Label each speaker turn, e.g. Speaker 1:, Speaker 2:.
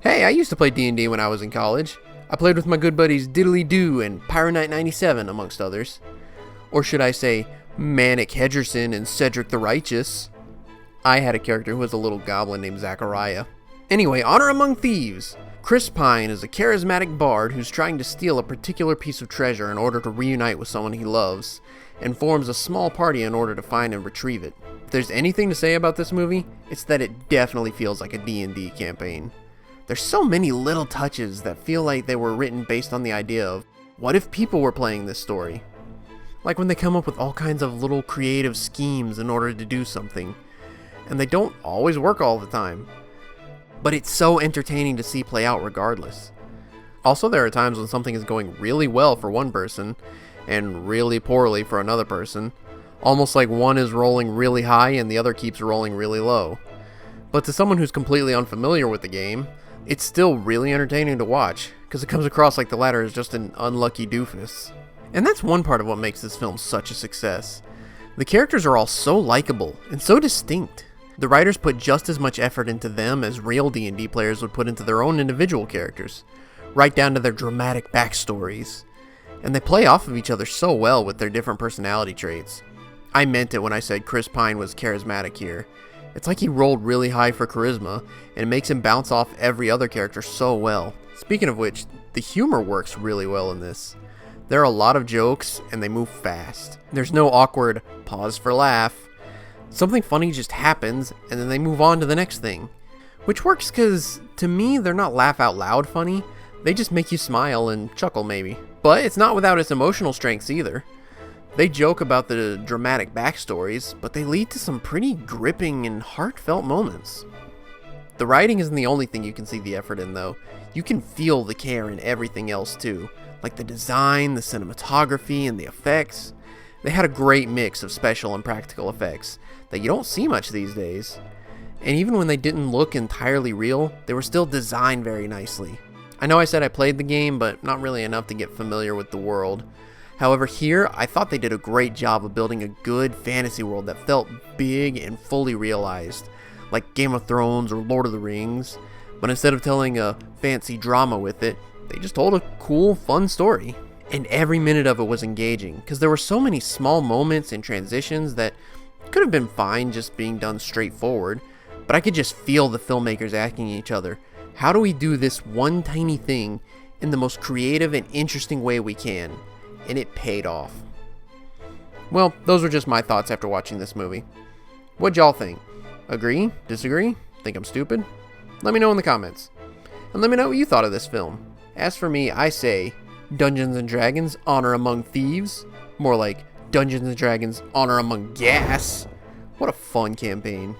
Speaker 1: Hey, I used to play D&D when I was in college. I played with my good buddies Diddly Doo and Pyro Knight 97, amongst others. Or should I say, Manic Hedgerson and Cedric the Righteous. I had a character who was a little goblin named Zachariah. Anyway, Honor Among Thieves. Chris Pine is a charismatic bard who's trying to steal a particular piece of treasure in order to reunite with someone he loves, and forms a small party in order to find and retrieve it. If there's anything to say about this movie, it's that it definitely feels like a D&D campaign. There's so many little touches that feel like they were written based on the idea of, what if people were playing this story? Like when they come up with all kinds of little creative schemes in order to do something, and they don't always work all the time. But it's so entertaining to see play out regardless. Also, there are times when something is going really well for one person, and really poorly for another person, almost like one is rolling really high and the other keeps rolling really low. But to someone who's completely unfamiliar with the game, it's still really entertaining to watch, because it comes across like the latter is just an unlucky doofus. And that's one part of what makes this film such a success. The characters are all so likable and so distinct. The writers put just as much effort into them as real D&D players would put into their own individual characters, right down to their dramatic backstories. And they play off of each other so well with their different personality traits. I meant it when I said Chris Pine was charismatic here. It's like he rolled really high for charisma, and it makes him bounce off every other character so well. Speaking of which, the humor works really well in this. There are a lot of jokes, and they move fast. There's no awkward pause for laugh. Something funny just happens, and then they move on to the next thing. Which works because, to me, they're not laugh out loud funny. They just make you smile and chuckle maybe. But it's not without its emotional strengths either. They joke about the dramatic backstories, but they lead to some pretty gripping and heartfelt moments. The writing isn't the only thing you can see the effort in though. You can feel the care in everything else too, like the design, the cinematography, and the effects. They had a great mix of special and practical effects that you don't see much these days. And even when they didn't look entirely real, they were still designed very nicely. I know I said I played the game, but not really enough to get familiar with the world. However, here, I thought they did a great job of building a good fantasy world that felt big and fully realized, like Game of Thrones or Lord of the Rings, but instead of telling a fancy drama with it, they just told a cool, fun story. And every minute of it was engaging, because there were so many small moments and transitions that could have been fine just being done straightforward, but I could just feel the filmmakers asking each other, how do we do this one tiny thing in the most creative and interesting way we can? And it paid off. Well, those were just my thoughts after watching this movie. What'd y'all think? Agree? Disagree? Think I'm stupid? Let me know in the comments. And let me know what you thought of this film. As for me, I say, Dungeons and Dragons, Honor Among Thieves. More like Dungeons and Dragons, Honor Among Gas. What a fun campaign.